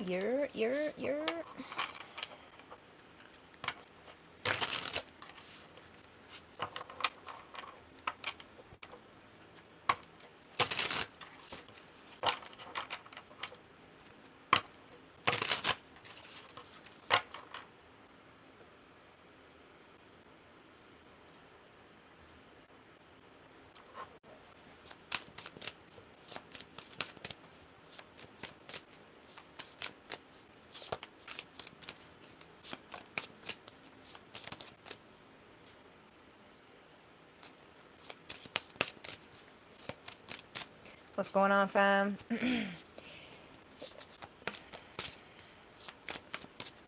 You're. What's going on, fam?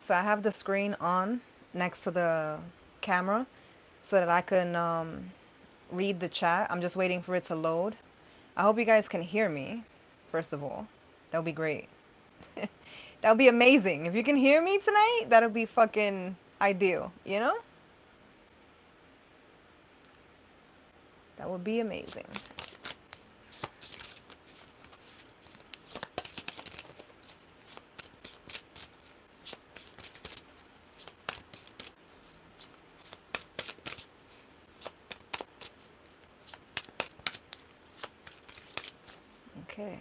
So I have the screen on next to the camera so that I can read the chat. I'm just waiting for it to load. I hope you guys can hear me, first of all. That would be great. That would be amazing. If you can hear me tonight, that would be fucking ideal, you know? That would be amazing. Okay.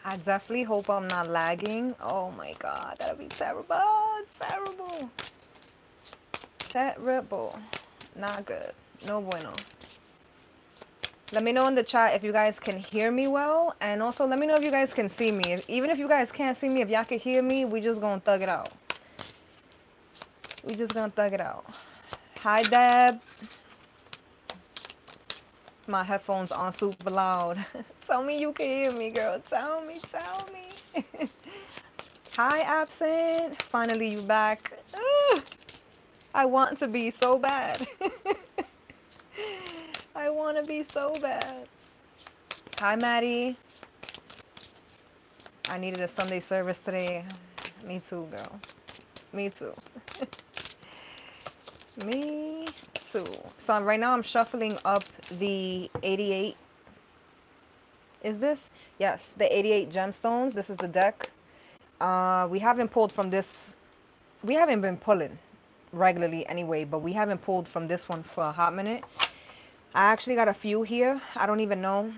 I definitely hope I'm not lagging. Oh my god, that'll be terrible. Terrible. Terrible. Not good. No bueno. Let me know in the chat if you guys can hear me well. And also let me know if you guys can see me. Even if you guys can't see me, if y'all can hear me, we just gonna thug it out. We just gonna thug it out. Hi, Deb. My headphones on super loud. Tell me you can hear me, girl. Tell me, tell me. Hi, Absent. Finally, you back. Ugh, I want to be so bad. I want to be so bad. Hi, Maddie. I needed a Sunday service today. Me too, girl. Me too. Me too. So right now I'm shuffling up the 88. Is this? Yes, the 88 gemstones. This is the deck. We haven't pulled from this. We haven't been pulling regularly anyway, but we haven't pulled from this one for a hot minute. I actually got a few here. I don't even know.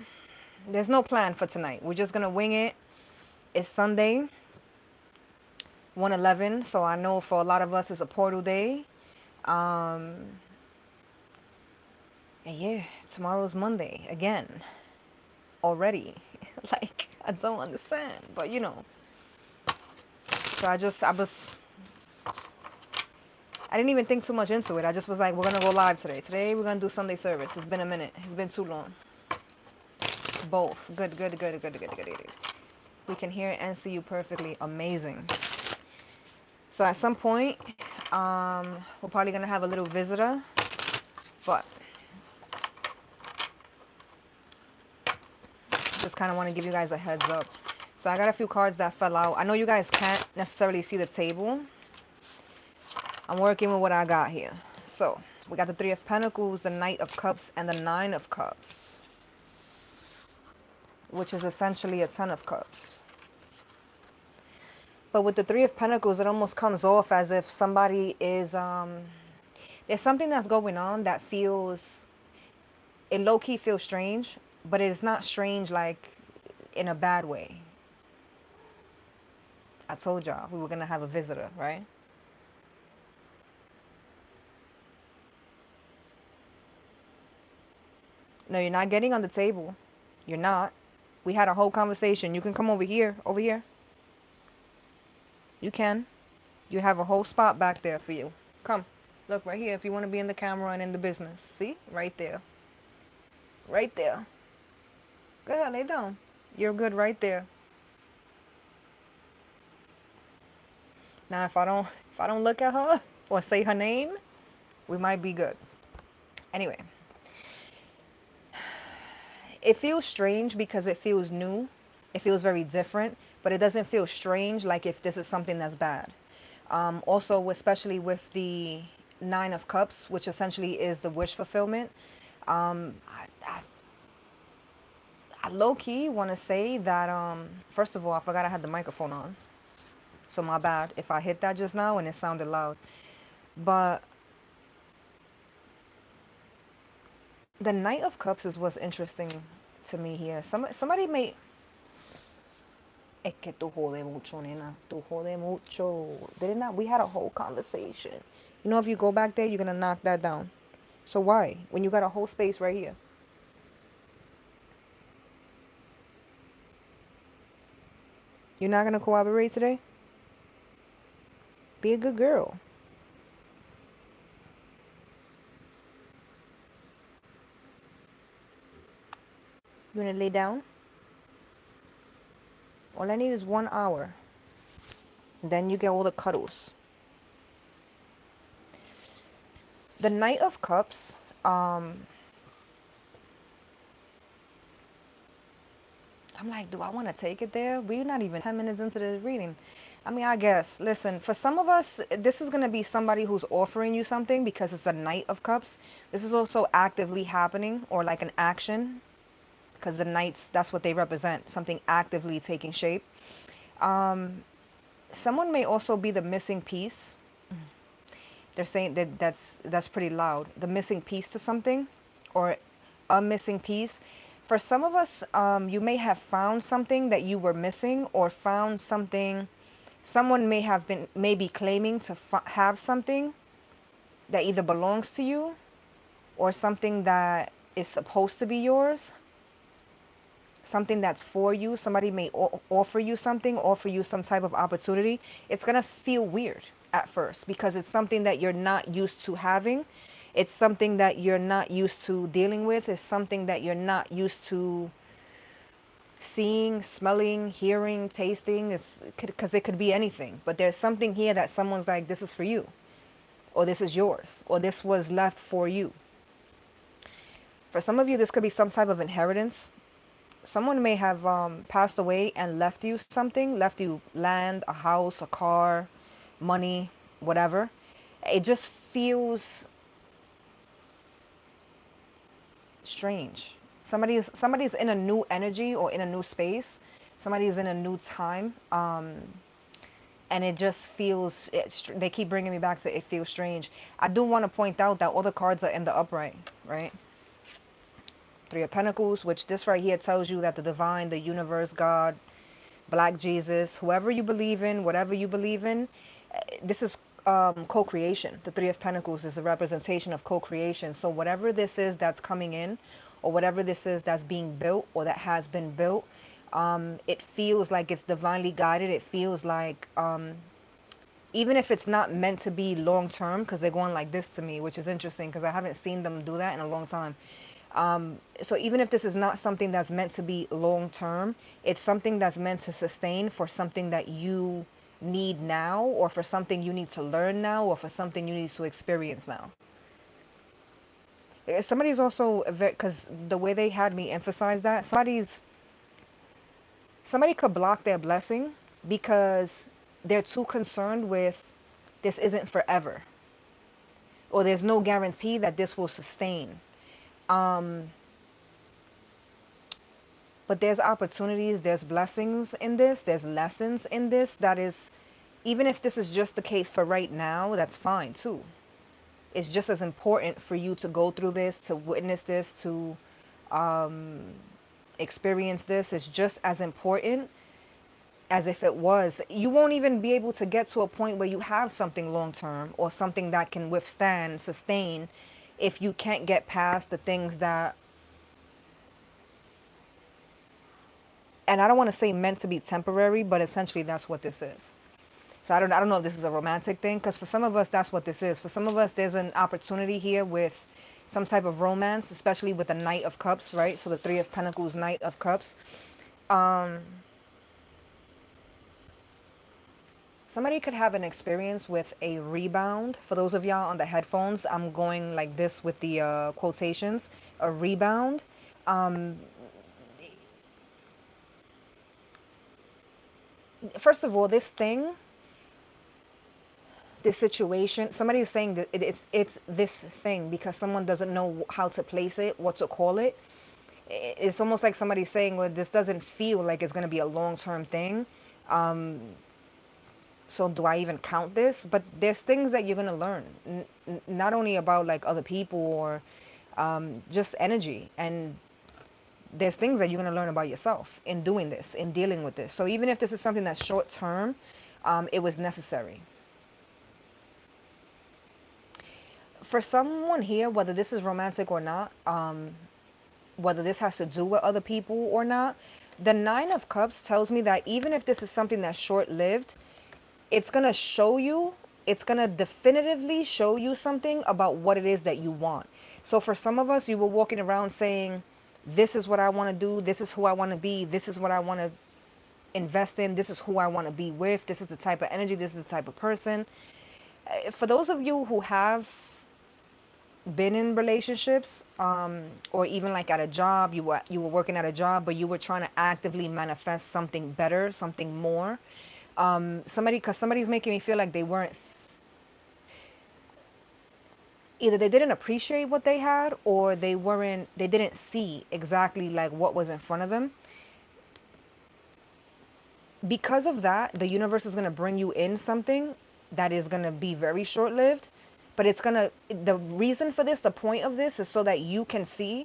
There's no plan for tonight. We're just gonna wing it. It's Sunday, 1/11, so I know for a lot of us it's a portal day. Um, and yeah, tomorrow's Monday again. Already. Like, I don't understand, but you know. So I didn't even think too much into it. I just was like, we're gonna go live today. Today we're gonna do Sunday service. It's been a minute. It's been too long. Both. Good, good, good, good, good, good, good. We can hear and see you perfectly. Amazing. So at some point, we're probably gonna have a little visitor, but just kind of want to give you guys a heads up. So I got a few cards that fell out. I know you guys can't necessarily see the table. I'm working with what I got here. So we got the Three of Pentacles, the Knight of Cups, and the Nine of Cups, which is essentially a Ten of Cups. But with the Three of Pentacles, it almost comes off as if somebody is, there's something that's going on that feels, it low-key feels strange, but it's not strange like in a bad way. I told y'all we were going to have a visitor, right? No, you're not getting on the table. You're not. We had a whole conversation. You can come over here. Over here. You can. You have a whole spot back there for you. Come. Look right here if you want to be in the camera and in the business. See? Right there. Right there. Go ahead, lay down. You're good right there. Now if I don't look at her or say her name, we might be good. Anyway, it feels strange because it feels new. It feels very different, but it doesn't feel strange like if this is something that's bad. Also, especially with the Nine of Cups, which essentially is the wish fulfillment. I low-key want to say that, first of all, I forgot I had the microphone on. So my bad if I hit that just now and it sounded loud. But the Knight of Cups is what's interesting to me here. Somebody may... Es que tú jode mucho, nena. Tú jode mucho. Didn't I? We had a whole conversation. You know, if you go back there, you're gonna knock that down. So why? When you got a whole space right here. You're not gonna cooperate today? Be a good girl. You wanna lay down? All I need is 1 hour. Then you get all the cuddles. The Knight of Cups, I'm like, do I want to take it there? We're not even 10 minutes into the reading. I mean, I guess. Listen, for some of us, this is going to be somebody who's offering you something because it's a Knight of Cups. This is also actively happening, or like an action, because the Knights, that's what they represent, something actively taking shape. Um, Someone may also be the missing piece. They're saying that that's pretty loud. The missing piece to something, or a missing piece. For some of us, you may have found something that you were missing, or found something. Someone may have been maybe claiming to have something that either belongs to you, or something that is supposed to be yours, something that's for you. Somebody may offer you something, offer you some type of opportunity. It's going to feel weird at first because it's something that you're not used to having. It's something that you're not used to dealing with. It's something that you're not used to seeing, smelling, hearing, tasting. It's because it could be anything. But there's something here that someone's like, this is for you, or this is yours, or this was left for you. For some of you, this could be some type of inheritance. Someone may have passed away and left you something, left you land, a house, a car, money, whatever. It just feels strange. Somebody's in a new energy or in a new space. Somebody's in a new time. And it just feels, they keep bringing me back to it feels strange. I do want to point out that all the cards are in the upright, right? Three of Pentacles, which this right here tells you that the divine, the universe, God, Black Jesus, whoever you believe in, whatever you believe in, this is co-creation. The Three of Pentacles is a representation of co-creation. So whatever this is that's coming in, or whatever this is that's being built or that has been built, it feels like it's divinely guided. It feels like, even if it's not meant to be long term, because they're going like this to me, which is interesting because I haven't seen them do that in a long time. So even if this is not something that's meant to be long term, it's something that's meant to sustain for something that you need now, or for something you need to learn now, or for something you need to experience now. Somebody's also, because the way they had me emphasize that, somebody could block their blessing because they're too concerned with this isn't forever, or there's no guarantee that this will sustain. Um, but there's opportunities, there's blessings in this, there's lessons in this that is, even if this is just the case for right now, that's fine too. It's just as important for you to go through this, to witness this, to um, experience this. It's just as important as if it was. You won't even be able to get to a point where you have something long term or something that can withstand, sustain, if you can't get past the things that, and I don't want to say meant to be temporary, but essentially that's what this is. So I don't know if this is a romantic thing, because for some of us that's what this is. For some of us there's an opportunity here with some type of romance, especially with the Knight of Cups, right? So the Three of Pentacles, Knight of Cups. Um, Somebody could have an experience with a rebound. For those of y'all on the headphones, I'm going like this with the quotations. A rebound. Um, First of all, this thing, this situation. Somebody is saying that it's this thing because someone doesn't know how to place it, what to call it. It's almost like somebody's saying, well, this doesn't feel like it's going to be a long-term thing. Um, so do I even count this? But there's things that you're going to learn, not only about like other people or just energy. And there's things that you're going to learn about yourself in doing this, in dealing with this. So even if this is something that's short term, it was necessary. For someone here, whether this is romantic or not, whether this has to do with other people or not, the Nine of Cups tells me that even if this is something that's short lived, it's going to show you, it's going to definitively show you something about what it is that you want. So for some of us, you were walking around saying, this is what I want to do, this is who I want to be, this is what I want to invest in, this is who I want to be with, this is the type of energy, this is the type of person. For those of you who have been in relationships, or even like at a job, you were working at a job, but you were trying to actively manifest something better, something more. Because somebody's making me feel like they weren't, either they didn't appreciate what they had, or they didn't see exactly like what was in front of them. Because of that, the universe is going to bring you in something that is going to be very short lived, but the reason for this, the point of this is so that you can see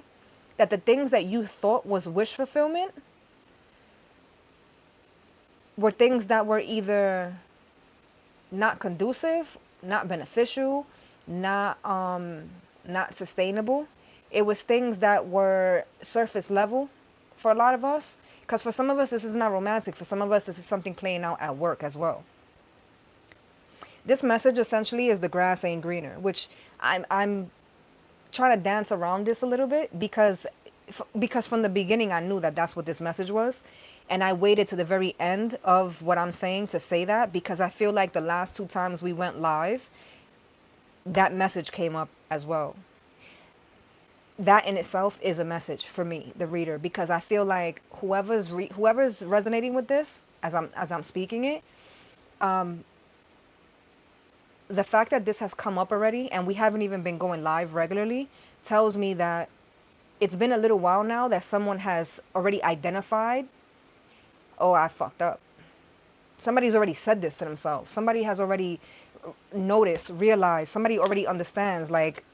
that the things that you thought was wish fulfillment were things that were either not conducive, not beneficial, not sustainable. It was things that were surface level for a lot of us. Because for some of us, this is not romantic. For some of us, this is something playing out at work as well. This message essentially is the grass ain't greener, which I'm trying to dance around this a little bit because from the beginning I knew that that's what this message was, and I waited to the very end of what I'm saying to say that because I feel like the last two times we went live, that message came up as well. That in itself is a message for me, the reader, because I feel like whoever's resonating with this as I'm speaking it, um, the fact that this has come up already and we haven't even been going live regularly tells me that it's been a little while now that someone has already identified, oh, I fucked up. Somebody's already said this to themselves. Somebody has already noticed, realized, somebody already understands, like,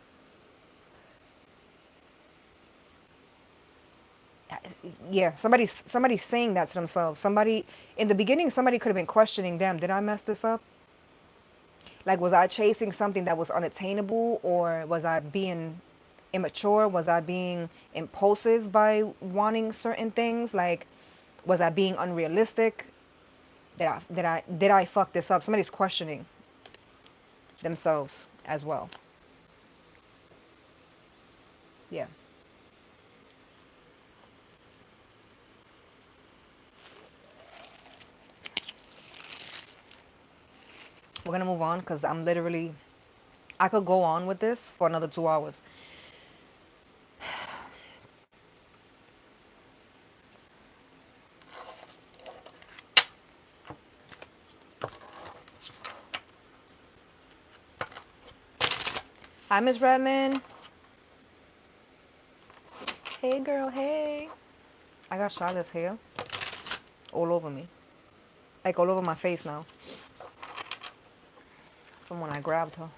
yeah, somebody's saying that to themselves. Somebody in the beginning, somebody could have been questioning them. Did I mess this up? Like, was I chasing something that was unattainable, or was I being immature? Was I being impulsive by wanting certain things? Like, was I being unrealistic? Did I fuck this up? Somebody's questioning themselves as well. Yeah. We're gonna move on because I could go on with this for another 2 hours. Hi, Miss Redmond. Hey, girl. Hey. I got Charlotte's hair all over me, like all over my face now, from when I grabbed her.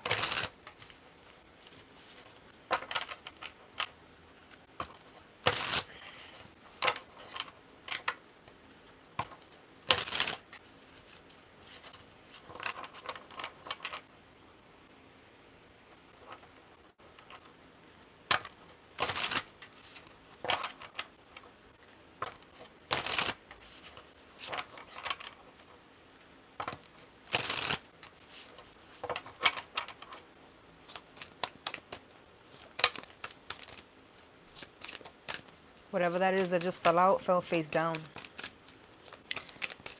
Whatever that is that just fell out, fell face down.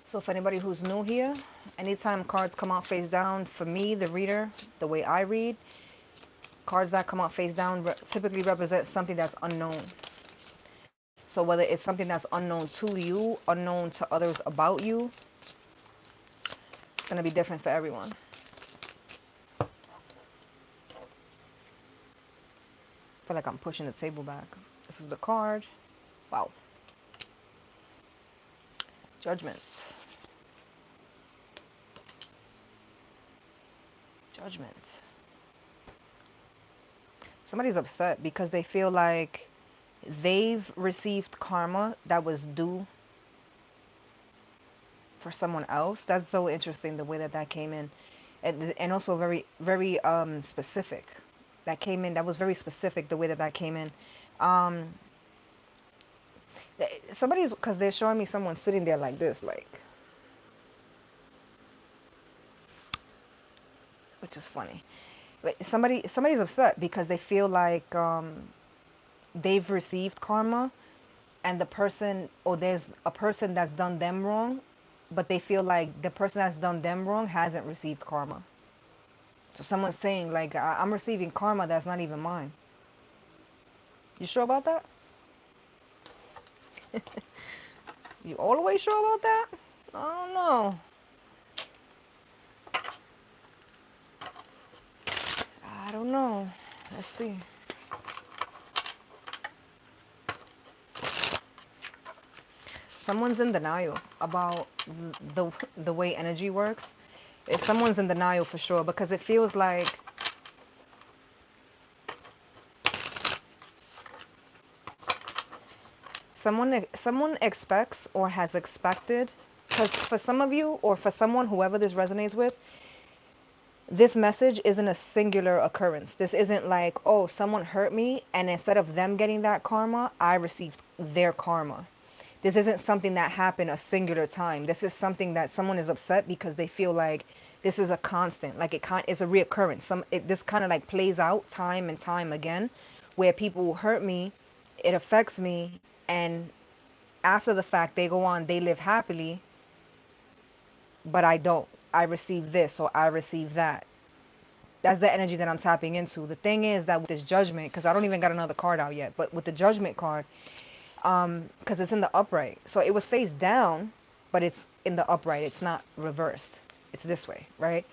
So for anybody who's new here, anytime cards come out face down, for me, the reader, the way I read, cards that come out face down typically represent something that's unknown. So whether it's something that's unknown to you, unknown to others about you, it's going to be different for everyone. feel like I'm pushing the table back. This is the card. Wow. Judgment. Judgment. Somebody's upset because they feel like they've received karma that was due for someone else. That's so interesting the way that that came in, and also very very specific. That came in. That was very specific the way that that came in. Um, somebody's because they're showing me someone sitting there like this, like, which is funny. But somebody's upset because they feel like they've received karma and the person or there's a person that's done them wrong, but they feel like the person that's done them wrong hasn't received karma. So someone's saying like I'm receiving karma that's not even mine. You sure about that? You all the way sure about that? I don't know. I don't know. Let's see. Someone's in denial about the way energy works. If someone's in denial for sure because it feels like someone expects or has expected, because for some of you or for someone, whoever this resonates with, this message isn't a singular occurrence. This isn't like, oh, someone hurt me and instead of them getting that karma, I received their karma. This isn't something that happened a singular time. This is something that someone is upset because they feel like this is a constant, like it's a reoccurrence. This kind of like plays out time and time again, where people hurt me, it affects me, and after the fact they go on, they live happily, but I don't. I receive this or I receive that. That's the energy that I'm tapping into. The thing is that with this judgment, because I don't even got another card out yet, but with the judgment card, because it's in the upright. So it was face down, but it's in the upright. It's not reversed. It's this way, right?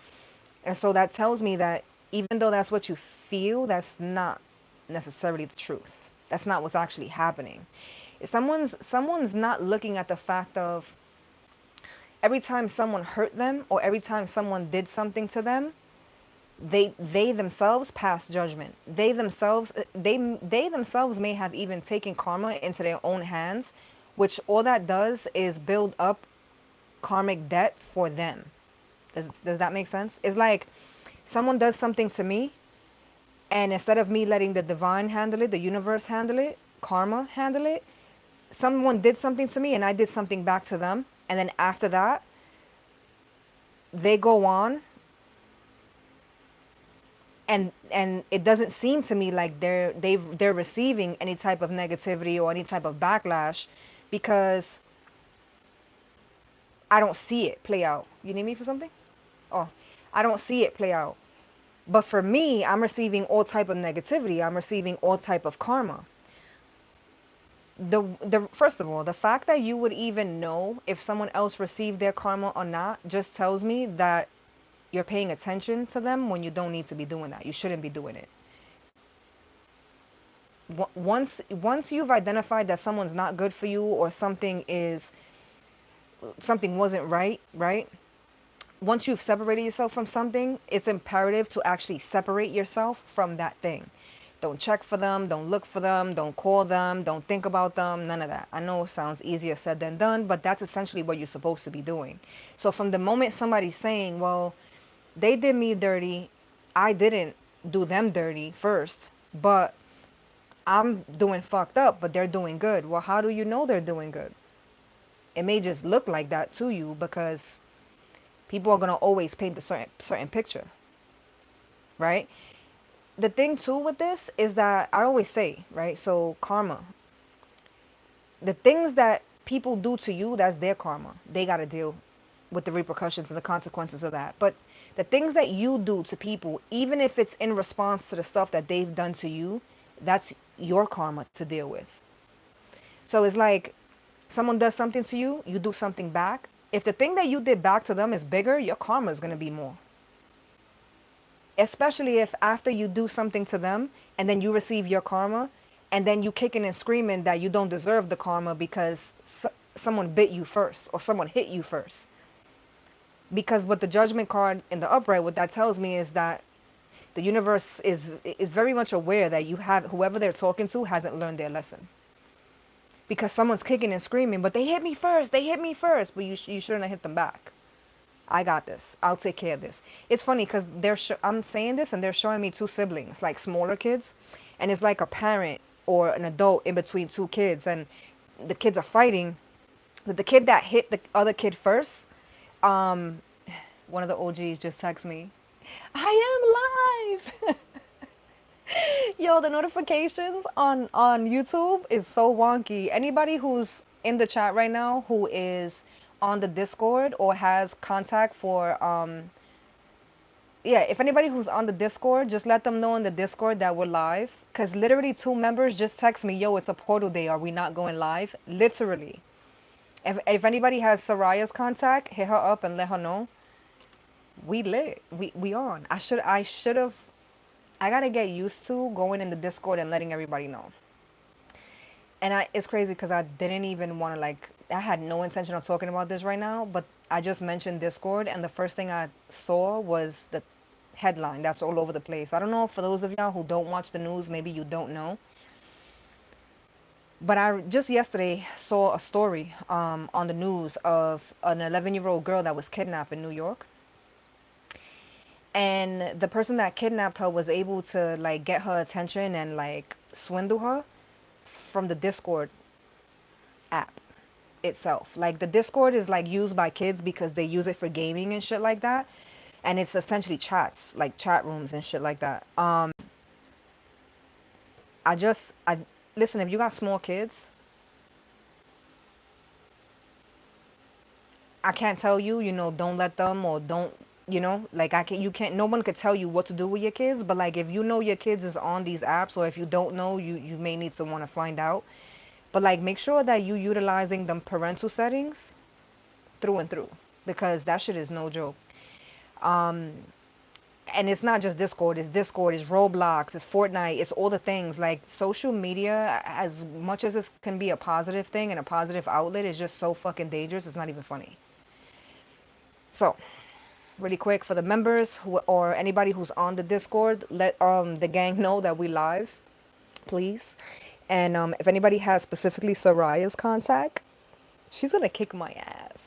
And so that tells me that even though that's what you feel, that's not necessarily the truth. That's not what's actually happening. Someone's not looking at the fact of every time someone hurt them or every time someone did something to them, they themselves pass judgment. They themselves may have even taken karma into their own hands, which all that does is build up karmic debt for them. Does that make sense? It's like someone does something to me, and instead of me letting the divine handle it, the universe handle it, karma handle it, someone did something to me and I did something back to them, and then after that they go on, and it doesn't seem to me like they're receiving any type of negativity or any type of backlash because I don't see it play out. You need me for something? Oh, I don't see it play out. But for me, I'm receiving all type of negativity. I'm receiving all type of karma. The first of all, the fact that you would even know if someone else received their karma or not just tells me that you're paying attention to them when you don't need to be doing that. You shouldn't be doing it. Once you've identified that someone's not good for you or something wasn't right, right? Once you've separated yourself from something, it's imperative to actually separate yourself from that thing. Don't check for them, don't look for them, don't call them, don't think about them, none of that. I know it sounds easier said than done, but that's essentially what you're supposed to be doing. So from the moment somebody's saying, well, they did me dirty, I didn't do them dirty first, but I'm doing fucked up, but they're doing good. Well, how do you know they're doing good? It may just look like that to you because people are going to always paint a certain picture, right? The thing too with this is that I always say, right? So karma, the things that people do to you, that's their karma. They got to deal with the repercussions and the consequences of that. But the things that you do to people, even if it's in response to the stuff that they've done to you, that's your karma to deal with. So it's like someone does something to you, you do something back. If the thing that you did back to them is bigger, your karma is going to be more. especially if after you do something to them and then you receive your karma, and then you kicking and screaming that you don't deserve the karma because someone bit you first or someone hit you first. Because what the judgment card in the upright, what that tells me is that the universe is very much aware that you have whoever they're talking to hasn't learned their lesson. Because someone's kicking and screaming, but they hit me first, they hit me first, but you shouldn't have hit them back. I got this. I'll take care of this. It's funny because I'm saying this and they're showing me two siblings, like smaller kids, and it's like a parent or an adult in between two kids, and the kids are fighting. But the kid that hit the other kid first, um, one of the OGs just texted me, I am live. Yo, the notifications on YouTube is so wonky. Anybody who's in the chat right now who is on the Discord or has contact for yeah, if anybody who's on the Discord, just let them know in the Discord that we're live. Cause literally two members just text me, yo, it's a portal day. Are we not going live? Literally. If anybody has Soraya's contact, hit her up and let her know. We lit. We on. I should have. I gotta get used to going in the Discord and letting everybody know. And it's crazy because I didn't even want to like. I had no intention of talking about this right now, but I just mentioned Discord, and the first thing I saw was the headline that's all over the place. I don't know, for those of y'all who don't watch the news, maybe you don't know. But I just yesterday saw a story on the news of an 11-year-old girl that was kidnapped in New York. And the person that kidnapped her was able to like get her attention and like swindle her from the Discord app itself. Like the Discord is like used by kids because they use it for gaming and shit like that. And it's essentially chats, like chat rooms and shit like that. I listen, if you got small kids, I can't tell you, don't let them or don't, like you can't, no one could tell you what to do with your kids, but like if you know your kids is on these apps or if you don't know, you may need to want to find out. But like make sure that you utilizing them parental settings through and through because that shit is no joke. Um, and it's not just Discord, it's Roblox, it's Fortnite, it's all the things. Like social media, as much as it can be a positive thing and a positive outlet, is just so fucking dangerous. It's not even funny. So, really quick for the members or anybody who's on the Discord, let the gang know that we live, please. And if anybody has specifically Soraya's contact, she's gonna kick my ass.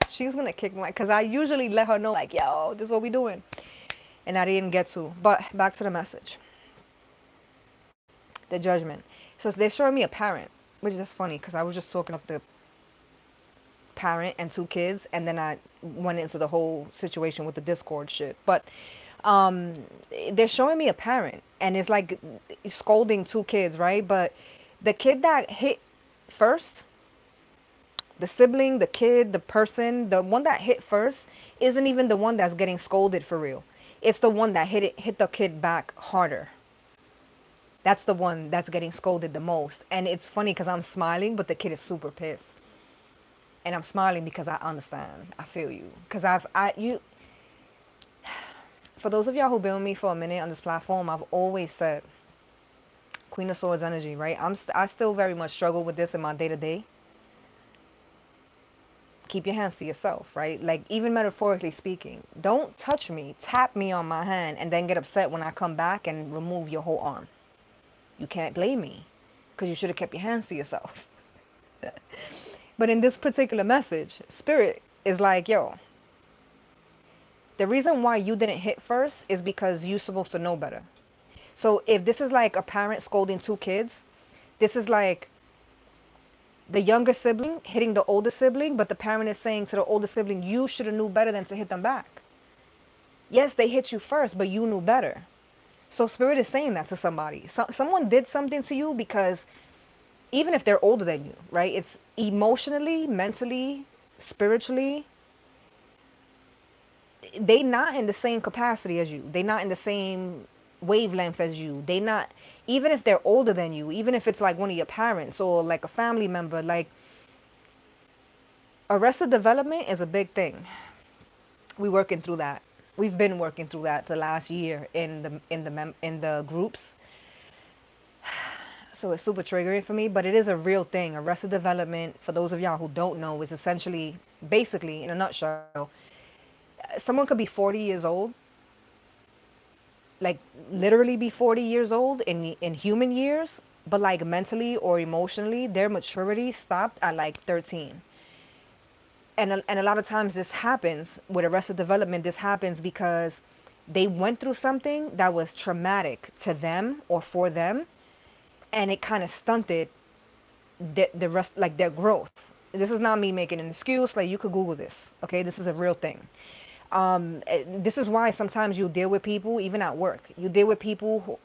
She's gonna kick my, cause I usually let her know like, yo, this is what we doing. And I didn't get to. But back to the message. The judgment. So they're showing me a parent, which is funny because I was just talking about the parent and two kids, and then I went into the whole situation with the Discord shit. But they're showing me a parent, and it's like scolding two kids, right? But the kid that hit first, the sibling, the kid, the person, the one that hit first isn't even the one that's getting scolded for real. It's the one that hit the kid back harder. That's the one that's getting scolded the most. And it's funny because I'm smiling, but the kid is super pissed. And I'm smiling because I understand. I feel you. Because for those of y'all who've been with me for a minute on this platform, I've always said Queen of Swords energy, right? I still very much struggle with this in my day to day. Keep your hands to yourself, right? Like even metaphorically speaking, don't touch me, tap me on my hand, and then get upset when I come back and remove your whole arm. You can't blame me because you should have kept your hands to yourself. But in this particular message, Spirit is like, yo, the reason why you didn't hit first is because you're supposed to know better. So if this is like a parent scolding two kids, this is like the younger sibling hitting the older sibling, but the parent is saying to the older sibling, you should have knew better than to hit them back. Yes, they hit you first, but you knew better. So Spirit is saying that to somebody. Someone did something to you because even if they're older than you, right? It's emotionally, mentally, spiritually, they not in the same capacity as you. They not in the same wavelength as you. They not, even if they're older than you, even if it's like one of your parents or like a family member, like arrested development is a big thing. We working through that. We've been working through that the last year in the groups. So it's super triggering for me, but it is a real thing. Arrested development, for those of y'all who don't know, is essentially, basically, in a nutshell, someone could be 40 years old, like literally be 40 years old in human years, but like mentally or emotionally, their maturity stopped at like 13. And a lot of times this happens with arrested development. This happens because they went through something that was traumatic to them or for them, and it kind of stunted the rest, like their growth. This is not me making an excuse. Like, you could Google this, okay? This is a real thing. This is why sometimes you deal with people, even at work. You deal with people who,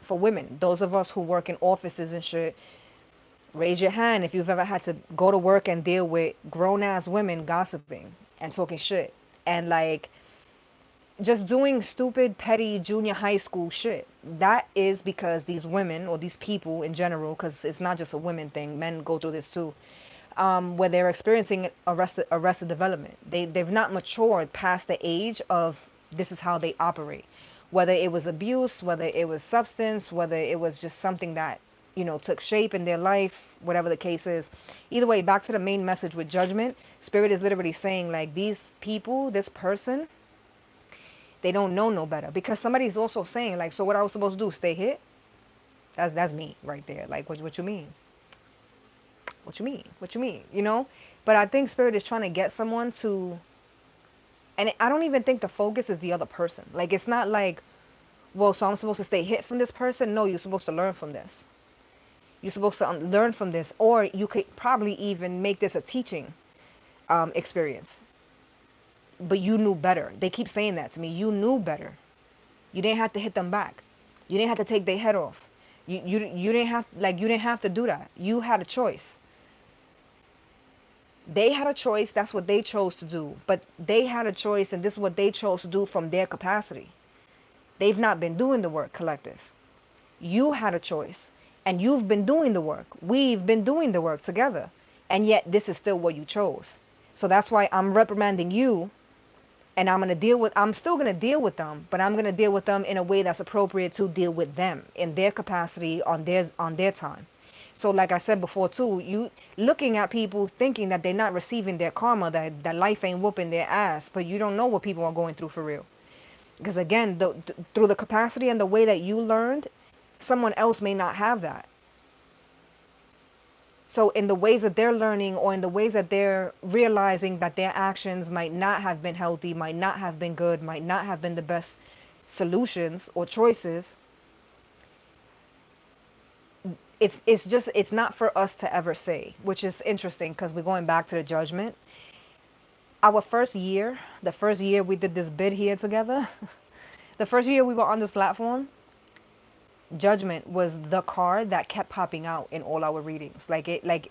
for women, those of us who work in offices and shit, raise your hand if you've ever had to go to work and deal with grown ass women gossiping and talking shit. And like, just doing stupid, petty junior high school shit. That is because these women, or these people in general, because it's not just a women thing, men go through this too, where they're experiencing arrested development. They've not matured past the age of this is how they operate. Whether it was abuse, whether it was substance, whether it was just something that, took shape in their life, whatever the case is. Either way, back to the main message with judgment, Spirit is literally saying, like, these people, this person, they don't know no better. Because somebody's also saying, like, so what I was supposed to do, stay hit? That's me right there. Like, what you mean? What you mean? What you mean? But I think Spirit is trying to get someone to, and I don't even think the focus is the other person. Like, it's not like, well, so I'm supposed to stay hit from this person. No, you're supposed to learn from this. You're supposed to learn from this, or you could probably even make this a teaching experience. But you knew better. They keep saying that to me. You knew better. You didn't have to hit them back. You didn't have to take their head off. You didn't have, like, you didn't have to do that. You had a choice. They had a choice. That's what they chose to do. But they had a choice, and this is what they chose to do from their capacity. They've not been doing the work, collective. You had a choice, and you've been doing the work. We've been doing the work together, and yet this is still what you chose. So that's why I'm reprimanding you, and I'm still gonna deal with them, but I'm gonna deal with them in a way that's appropriate to deal with them in their capacity on their time. So like I said before too, you looking at people thinking that they're not receiving their karma, that life ain't whooping their ass, but you don't know what people are going through for real. Because again, through the capacity and the way that you learned, someone else may not have that. So in the ways that they're learning, or in the ways that they're realizing that their actions might not have been healthy, might not have been good, might not have been the best solutions or choices, it's not for us to ever say, which is interesting because we're going back to the judgment. Our first year, the first year we did this bid here together, the first year we were on this platform, judgment was the card that kept popping out in all our readings. Like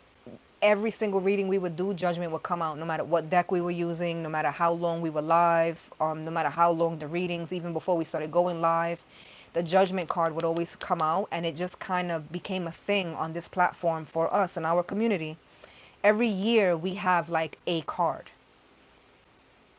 every single reading we would do, judgment would come out, no matter what deck we were using, no matter how long we were live, no matter how long the readings, even before we started going live, the judgment card would always come out, and it just kind of became a thing on this platform for us and our community. Every year we have like a card.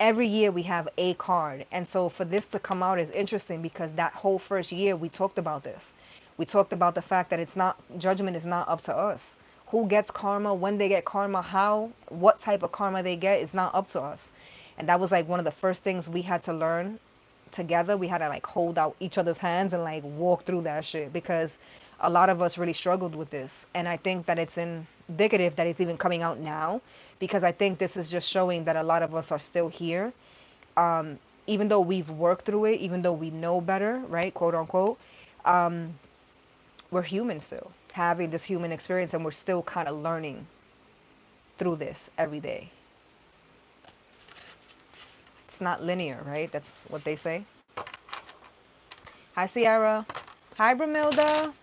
Every year we have a card. And so for this to come out is interesting because that whole first year we talked about this. We talked about the fact that it's not, judgment is not up to us. Who gets karma, when they get karma, how, what type of karma they get, is not up to us. And that was like one of the first things we had to learn together. We had to like hold out each other's hands and like walk through that shit, because a lot of us really struggled with this. And I think that it's indicative that it's even coming out now, because I think this is just showing that a lot of us are still here. Even though we've worked through it, even though we know better, right, quote unquote, we're human still, having this human experience, and we're still kind of learning through this every day. It's not linear, right? That's what they say. Hi, Sierra. Hi, Bramilda.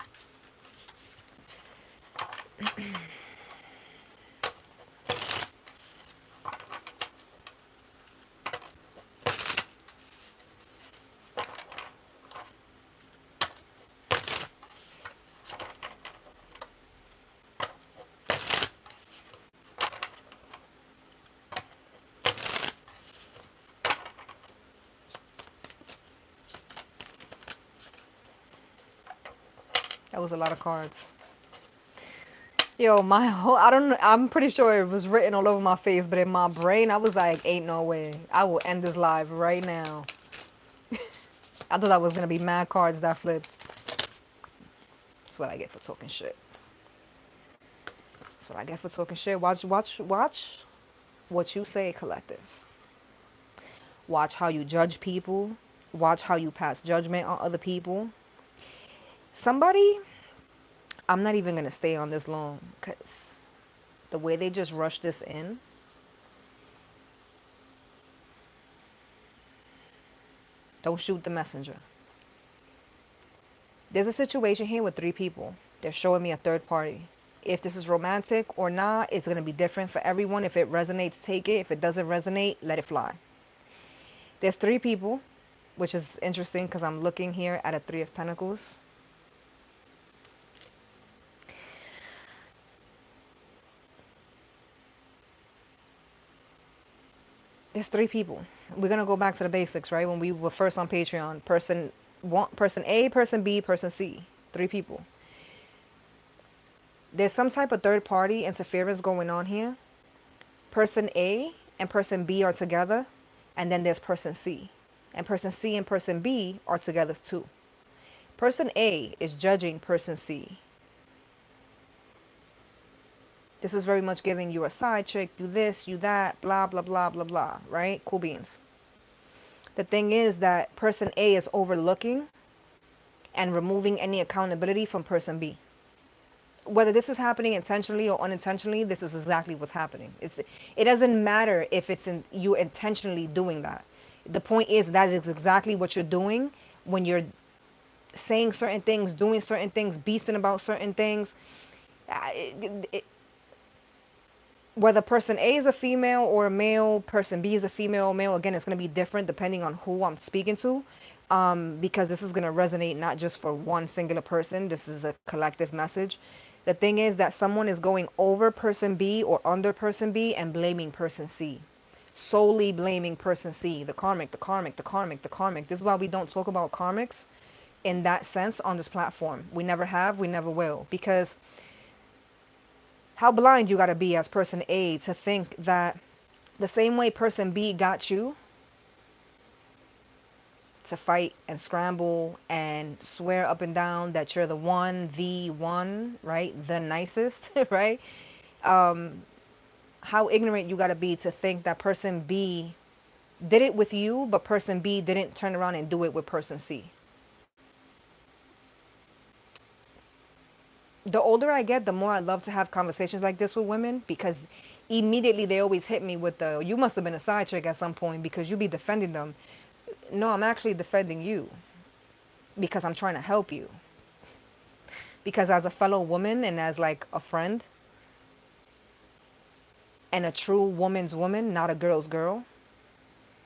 was a lot of cards. Yo, my whole, I don't know, I'm pretty sure it was written all over my face, but in my brain, I was like, ain't no way. I will end this live right now. I thought that was gonna be mad cards that flipped. That's what I get for talking shit. That's what I get for talking shit. Watch what you say, collective. Watch how you judge people. Watch how you pass judgment on other people. Somebody, I'm not even gonna stay on this long, because the way they just rushed this in, don't shoot the messenger. There's a situation here with 3 people. They're showing me a third party. If this is romantic or not, it's going to be different for everyone. If it resonates, take it. If it doesn't resonate, let it fly. There's 3 people, which is interesting because I'm looking here at a 3 of Pentacles. There's 3 people. We're going to go back to the basics, right? When we were first on Patreon, person A, person B, person C. 3 people. There's some type of third party interference going on here. Person A and person B are together, and then there's person C. And person C and person B are together too. Person A is judging person C. This is very much giving you a side chick, you this, you that, blah, blah, blah, blah, blah, right? Cool beans. The thing is that person A is overlooking and removing any accountability from person B. Whether this is happening intentionally or unintentionally, this is exactly what's happening. It doesn't matter if it's you intentionally doing that. The point is that is exactly what you're doing when you're saying certain things, doing certain things, beasting about certain things. Whether person A is a female or a male, person B is a female or male, again, it's going to be different depending on who I'm speaking to. Because this is going to resonate not just for one singular person. This is a collective message. The thing is that someone is going over person B or under person B and blaming person C. Solely blaming person C. The karmic, the karmic, the karmic, the karmic. This is why we don't talk about karmics in that sense on this platform. We never have, we never will. Because how blind you got to be as person A to think that the same way person B got you to fight and scramble and swear up and down that you're the one, right? The nicest, right? How ignorant you got to be to think that person B did it with you, but person B didn't turn around and do it with person C. The older I get, the more I love to have conversations like this with women, because immediately they always hit me with the, you must have been a side chick at some point because you be defending them. No, I'm actually defending you because I'm trying to help you. Because as a fellow woman and as like a friend and a true woman's woman, not a girl's girl,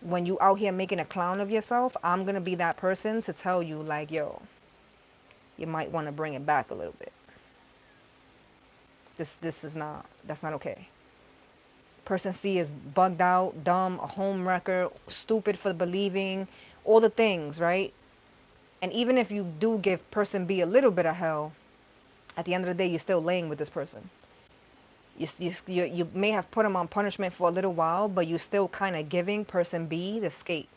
when you out here making a clown of yourself, I'm going to be that person to tell you like, yo, you might want to bring it back a little bit. This is not, that's not okay. Person C is bugged out, dumb, a home wrecker, stupid for believing, all the things, right? And even if you do give person B a little bit of hell, at the end of the day, you're still laying with this person. You may have put him on punishment for a little while, but you're still kind of giving person B the skate.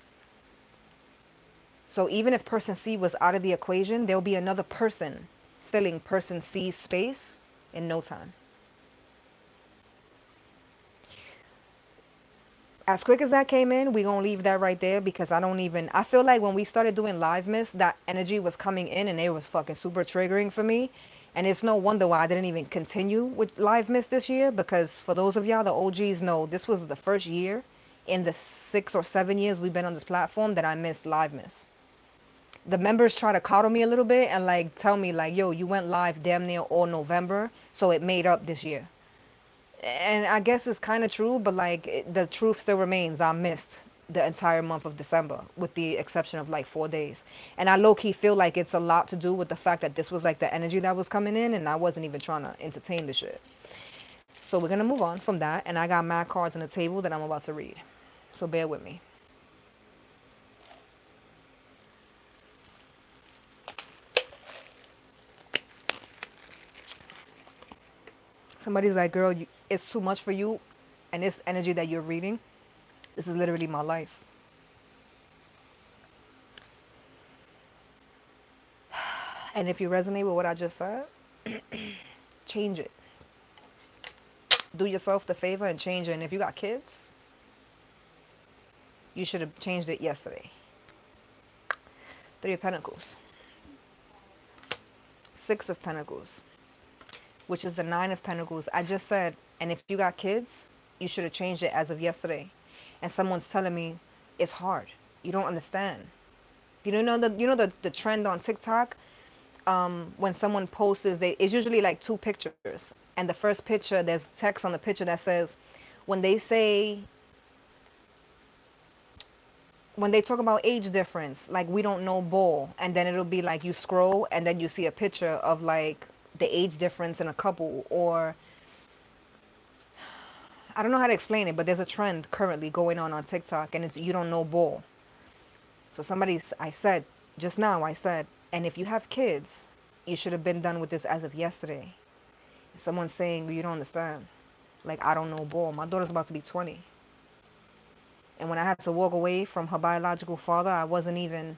So even if person C was out of the equation, there'll be another person filling person C's space in no time. As quick as that came in, we're going to leave that right there because I feel like when we started doing Live Miss, that energy was coming in and it was fucking super triggering for me. And it's no wonder why I didn't even continue with Live Miss this year, because for those of y'all, the OGs know this was the first year in the 6 or 7 years we've been on this platform that I missed Live Miss. The members try to coddle me a little bit and like tell me like, yo, you went live damn near all November, so it made up this year. And I guess it's kind of true, but like the truth still remains. I missed the entire month of December with the exception of like 4 days. And I low-key feel like it's a lot to do with the fact that this was like the energy that was coming in and I wasn't even trying to entertain the shit. So we're going to move on from that. And I got mad cards on the table that I'm about to read. So bear with me. Somebody's like, girl, it's too much for you, and this energy that you're reading, this is literally my life. And if you resonate with what I just said, change it. Do yourself the favor and change it. And if you got kids, you should have changed it yesterday. Three of Pentacles. Six of Pentacles, which is the Nine of Pentacles. I just said, and if you got kids, you should have changed it as of yesterday. And someone's telling me it's hard. You don't understand. The trend on TikTok, when someone posts, it's usually like two pictures, and the first picture, there's text on the picture that says, when they talk about age difference, like, we don't know bull, and then it'll be like, you scroll and then you see a picture of like the age difference in a couple, or I don't know how to explain it, but there's a trend currently going on TikTok, and it's, you don't know bull. So I said just now, and if you have kids, you should have been done with this as of yesterday. Someone's saying, well, you don't understand. Like, I don't know bull. My daughter's about to be 20. And when I had to walk away from her biological father, it wasn't even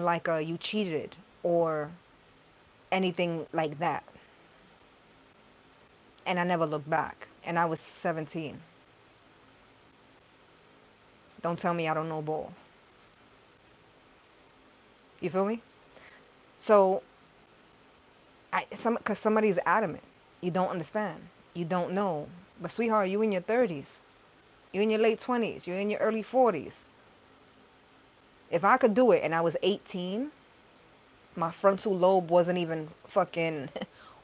like you cheated or anything like that. And I never looked back. And I was 17. Don't tell me I don't know bull. You feel me? So, because somebody's adamant. You don't understand. You don't know. But sweetheart, you in your 30s. You in your late 20s. You're in your early 40s. If I could do it and I was 18, my frontal lobe wasn't even fucking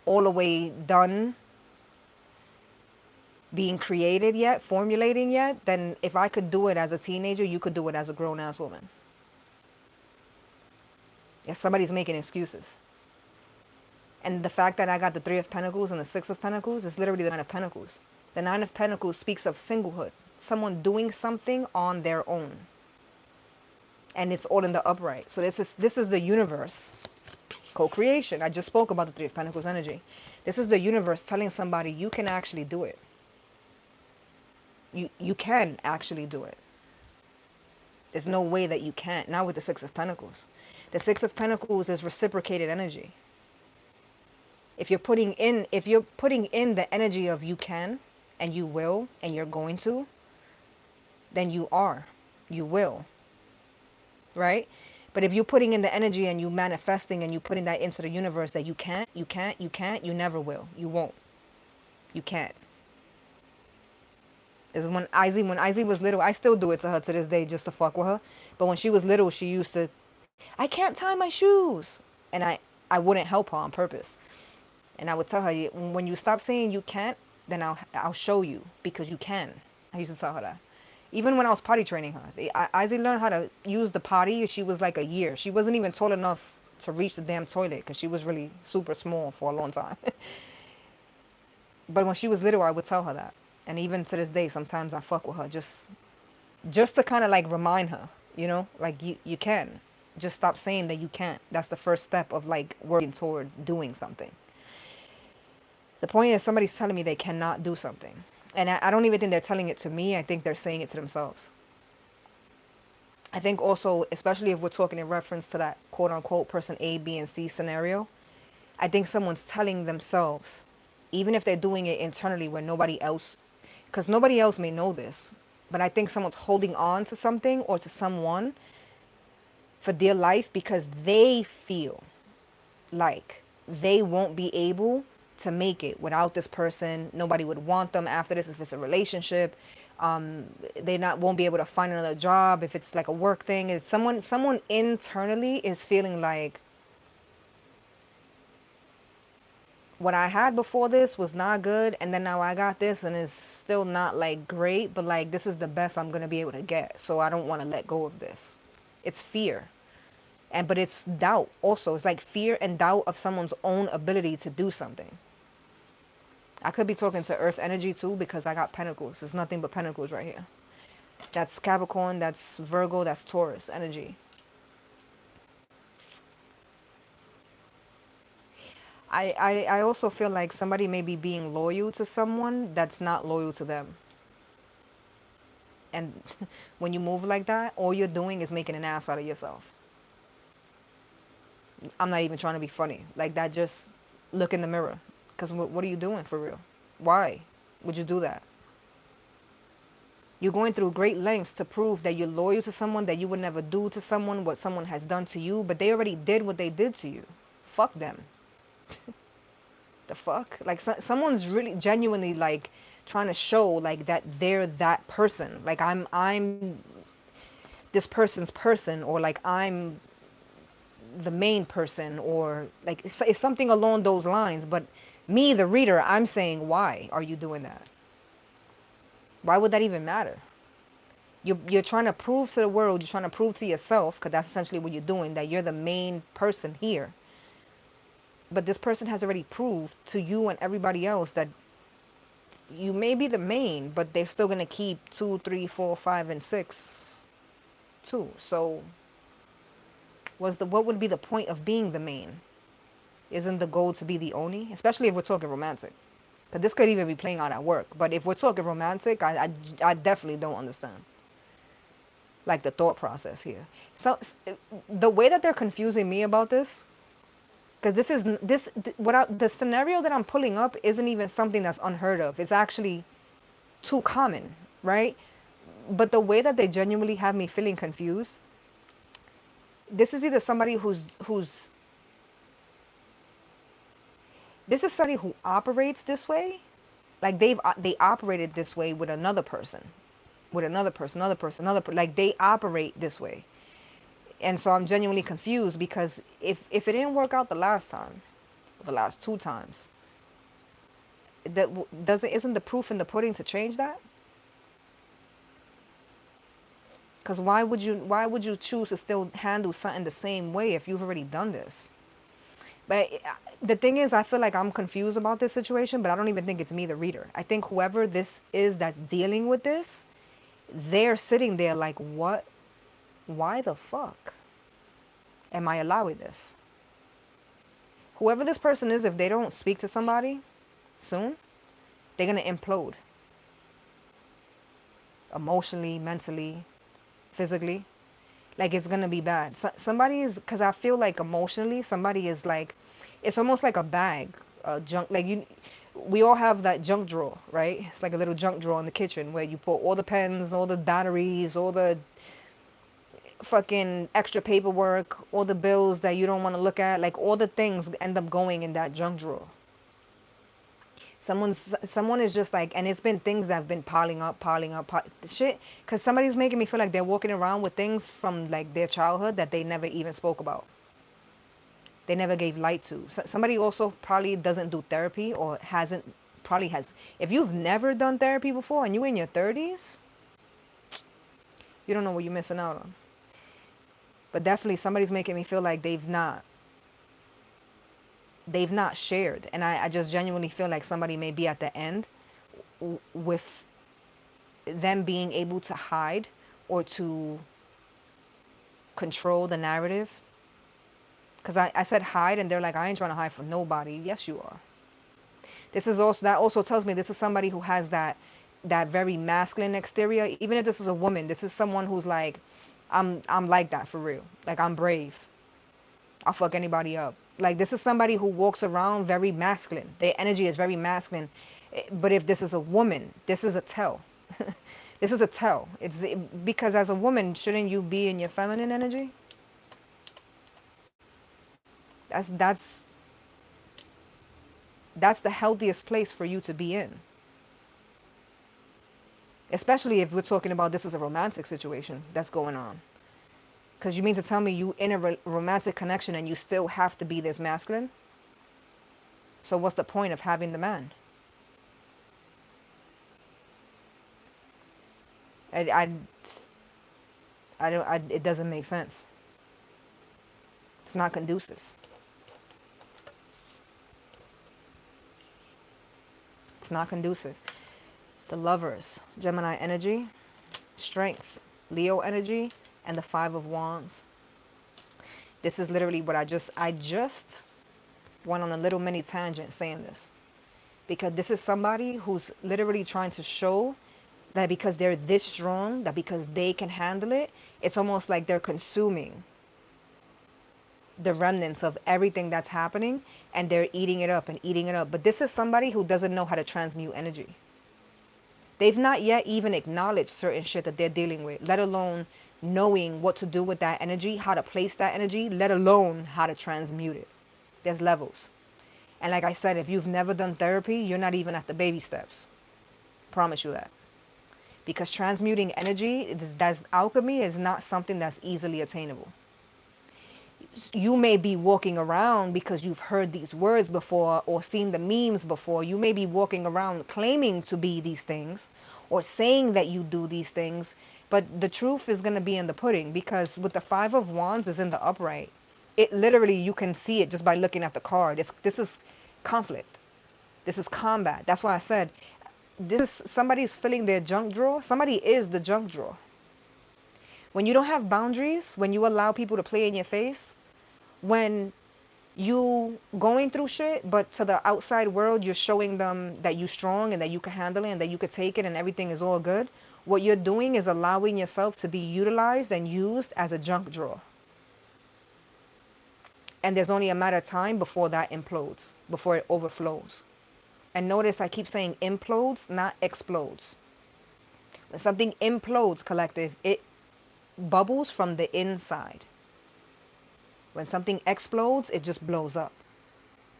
all the way done being created yet, formulating yet, then if I could do it as a teenager, you could do it as a grown-ass woman. If somebody's making excuses. And the fact that I got the Three of Pentacles and the Six of Pentacles is literally the Nine of Pentacles. The Nine of Pentacles speaks of singlehood. Someone doing something on their own. And it's all in the upright. So this is the universe. Co-creation. I just spoke about the Three of Pentacles energy. This is the universe telling somebody you can actually do it. You can actually do it. There's no way that you can't. Not with the Six of Pentacles. The Six of Pentacles is reciprocated energy. If you're putting in the energy of you can, and you will, and you're going to, then you are. You will. Right? But if you're putting in the energy and you manifesting and you putting that into the universe that you can't, you never will. You won't. You can't. Is when Izzy was little, I still do it to her to this day just to fuck with her. But when she was little, she used to, I can't tie my shoes. And I wouldn't help her on purpose. And I would tell her, when you stop saying you can't, then I'll show you, because you can. I used to tell her that. Even when I was potty training her. Izzy learned how to use the potty. She was like a year. She wasn't even tall enough to reach the damn toilet because she was really super small for a long time. But when she was little, I would tell her that. And even to this day, sometimes I fuck with her just to kind of like remind her, like you can. Just stop saying that you can't. That's the first step of like working toward doing something. The point is, somebody's telling me they cannot do something. And I don't even think they're telling it to me. I think they're saying it to themselves. I think also, especially if we're talking in reference to that quote-unquote person A, B, and C scenario, I think someone's telling themselves, even if they're doing it internally where nobody else, because nobody else may know this, but I think someone's holding on to something or to someone for dear life because they feel like they won't be able to make it without this person. Nobody would want them after this if it's a relationship. They won't be able to find another job if it's like a work thing. It's someone internally is feeling like, what I had before this was not good, and then now I got this and it's still not like great, but like this is the best I'm gonna be able to get, so I don't want to let go of this. It's fear. But it's doubt also. It's like fear and doubt of someone's own ability to do something. I could be talking to earth energy too, because I got pentacles. It's nothing but pentacles right here. That's Capricorn, that's Virgo, that's Taurus energy. I also feel like somebody may be being loyal to someone that's not loyal to them. And when you move like that, all you're doing is making an ass out of yourself. I'm not even trying to be funny. Like that, just look in the mirror. Because what are you doing for real? Why would you do that? You're going through great lengths to prove that you're loyal to someone, that you would never do to someone what someone has done to you, but they already did what they did to you. Fuck them. The fuck? Like someone's really genuinely like trying to show like that they're that person. Like I'm this person's person, or like I'm the main person, or like it's something along those lines. But me, the reader, I'm saying, why are you doing that? Why would that even matter? You're trying to prove to the world, you're trying to prove to yourself, because that's essentially what you're doing, that you're the main person here. But this person has already proved to you and everybody else that you may be the main, but they're still gonna keep 2, 3, 4, 5, and 6 too. So what would be the point of being the main? Isn't the goal to be the only? Especially if we're talking romantic. Because this could even be playing out at work. But if we're talking romantic, I definitely don't understand like the thought process here. So the way that they're confusing me about this, because this is this the scenario that I'm pulling up isn't even something that's unheard of. It's actually too common, right? But the way that they genuinely have me feeling confused, this is either somebody who's this is somebody who operates this way, like they operated this way with another person, another person, like they operate this way. And so I'm genuinely confused, because if it didn't work out the last time, the last 2 times, that doesn't isn't the proof in the pudding to change that? Because why would you choose to still handle something the same way if you've already done this? But the thing is, I feel like I'm confused about this situation, but I don't even think it's me, the reader. I think whoever this is that's dealing with this, they're sitting there like, what? Why the fuck am I allowing this? Whoever this person is, if they don't speak to somebody soon, they're gonna implode emotionally, mentally, physically. Like it's gonna be bad. Somebody is, because I feel like emotionally, somebody is like, it's almost like a bag, junk. Like we all have that junk drawer, right? It's like a little junk drawer in the kitchen where you put all the pens, all the batteries, all the fucking extra paperwork, all the bills that you don't want to look at. Like all the things end up going in that junk drawer. Someone is just like, and it's been things that have been piling up, shit. Because somebody's making me feel like they're walking around with things from like their childhood that they never even spoke about. They never gave light to. Somebody also probably doesn't do therapy, or hasn't, probably has. If you've never done therapy before and you're in your 30s, you don't know what you're missing out on. But definitely somebody's making me feel like they've not shared, and I just genuinely feel like somebody may be at the end with them being able to hide or to control the narrative. Because I said hide, and they're like, I ain't trying to hide from nobody. Yes, you are. That also tells me this is somebody who has that very masculine exterior. Even if this is a woman, this is someone who's like, I'm like that for real. Like I'm brave. I'll fuck anybody up. Like this is somebody who walks around very masculine. Their energy is very masculine. But if this is a woman, this is a tell. This is a tell. Because as a woman, shouldn't you be in your feminine energy? That's that's the healthiest place for you to be in. Especially if we're talking about this is a romantic situation that's going on. Because you mean to tell me you in a romantic connection and you still have to be this masculine? So what's the point of having the man? I, I, I don't. It doesn't make sense. It's not conducive. It's not conducive. The Lovers, Gemini energy, Strength, Leo energy, and the Five of Wands. This is literally what I just went on a little mini tangent saying this, because this is somebody who's literally trying to show that because they're this strong, that because they can handle it, it's almost like they're consuming the remnants of everything that's happening, and they're eating it up and eating it up. But this is somebody who doesn't know how to transmute energy. They've not yet even acknowledged certain shit that they're dealing with, let alone knowing what to do with that energy, how to place that energy, let alone how to transmute it. There's levels. And like I said, if you've never done therapy, you're not even at the baby steps. Promise you that. Because transmuting energy, that's alchemy, is not something that's easily attainable. You may be walking around because you've heard these words before or seen the memes before. You may be walking around claiming to be these things or saying that you do these things, but the truth is going to be in the pudding, because with the Five of Wands is in the upright. It literally, you can see it just by looking at the card. This is conflict. This is combat. That's why I said this is somebody's filling their junk drawer. Somebody is the junk drawer. When you don't have boundaries, when you allow people to play in your face, when you going through shit, but to the outside world, you're showing them that you're strong and that you can handle it and that you can take it and everything is all good. What you're doing is allowing yourself to be utilized and used as a junk drawer. And there's only a matter of time before that implodes, before it overflows. And notice I keep saying implodes, not explodes. When something implodes, collective, it bubbles from the inside. When something explodes, it just blows up.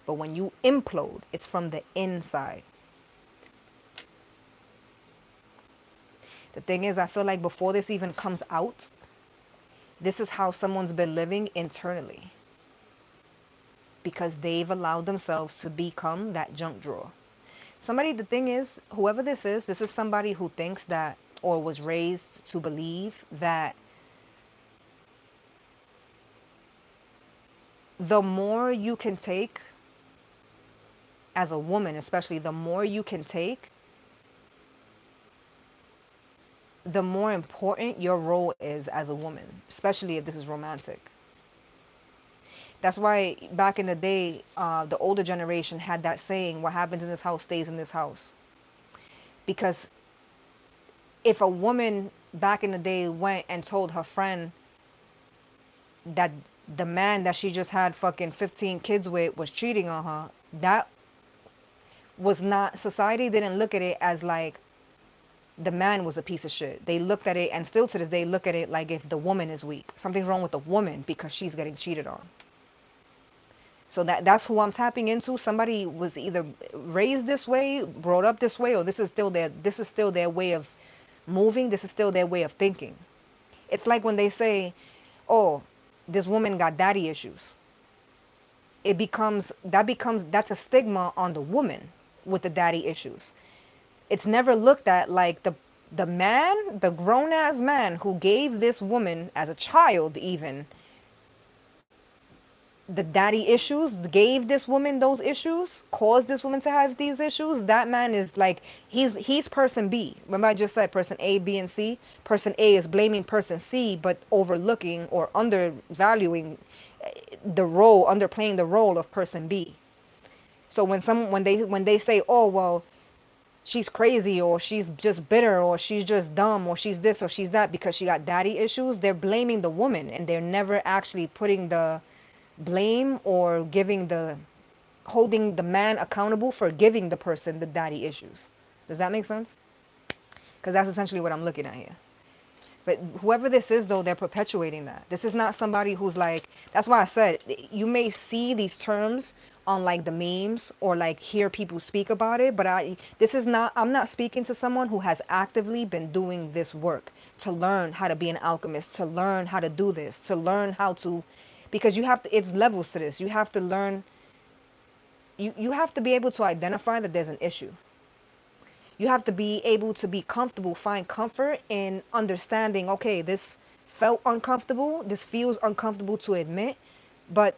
But when you implode, it's from the inside. The thing is, I feel like before this even comes out, this is how someone's been living internally. Because they've allowed themselves to become that junk drawer. Somebody, the thing is, whoever this is somebody who thinks that, or was raised to believe that the more you can take as a woman, especially the more you can take, the more important your role is as a woman, especially if this is romantic. That's why back in the day, the older generation had that saying, what happens in this house stays in this house. Because if a woman back in the day went and told her friend that the man that she just had fucking 15 kids with was cheating on her, that was not, society didn't look at it as like the man was a piece of shit. They looked at it, and still to this day look at it like if the woman is weak. Something's wrong with the woman because she's getting cheated on. So that's who I'm tapping into. Somebody was either raised this way, brought up this way, or this is still their way of moving. This is still their way of thinking. It's like when they say, "Oh, this woman got daddy issues." That's a stigma on the woman with the daddy issues. It's never looked at like the man, the grown ass man who gave this woman as a child even the daddy issues, gave this woman those issues, caused this woman to have these issues. That man is like, he's person B. Remember I just said person A, B, and C. Person A is blaming person C, but overlooking or undervaluing the role, underplaying the role of person B. So when they say, oh well, she's crazy, or she's just bitter, or she's just dumb, or she's this or she's that because she got daddy issues, they're blaming the woman, and they're never actually putting the blame or holding the man accountable for giving the person the daddy issues. Does that make sense? Because that's essentially what I'm looking at here. But whoever this is, though, they're perpetuating that. This is not somebody who's like, that's why I said, you may see these terms on like the memes or like hear people speak about it, but I'm not speaking to someone who has actively been doing this work to learn how to be an alchemist, to learn how to do this, to learn how to, because you have to, it's levels to this. You have to learn, you have to be able to identify that there's an issue. You have to be able to be comfortable, find comfort in understanding, okay, this felt uncomfortable, this feels uncomfortable to admit, but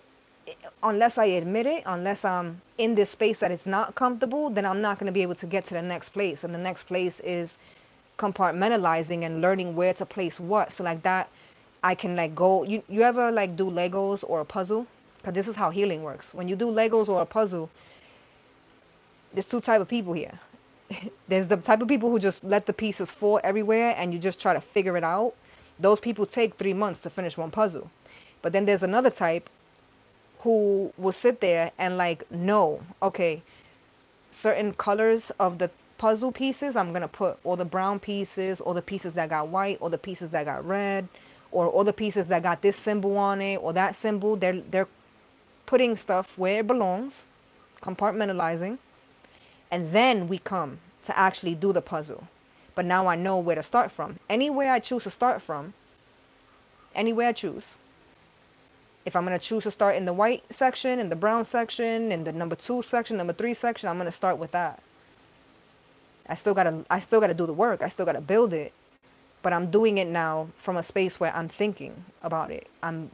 unless I admit it, unless I'm in this space that it's not comfortable, then I'm not going to be able to get to the next place. And the next place is compartmentalizing and learning where to place what. So like that, I can like go, you ever like do Legos or a puzzle? Because this is how healing works. When you do Legos or a puzzle, there's two type of people here. There's the type of people who just let the pieces fall everywhere and you just try to figure it out. Those people take 3 months to finish one puzzle. But then there's another type who will sit there and like, no, okay, certain colors of the puzzle pieces, I'm gonna put all the brown pieces, all the pieces that got white, all the pieces that got red, or all the pieces that got this symbol on it or that symbol. They're putting stuff where it belongs, compartmentalizing, and then we come to actually do the puzzle. But now I know where to start from. Anywhere I choose to start from, anywhere I choose. If I'm going to choose to start in the white section, in the brown section, in the number 2 section, number 3 section, I'm going to start with that. I still got to do the work. I still got to build it. But I'm doing it now from a space where I'm thinking about it. I'm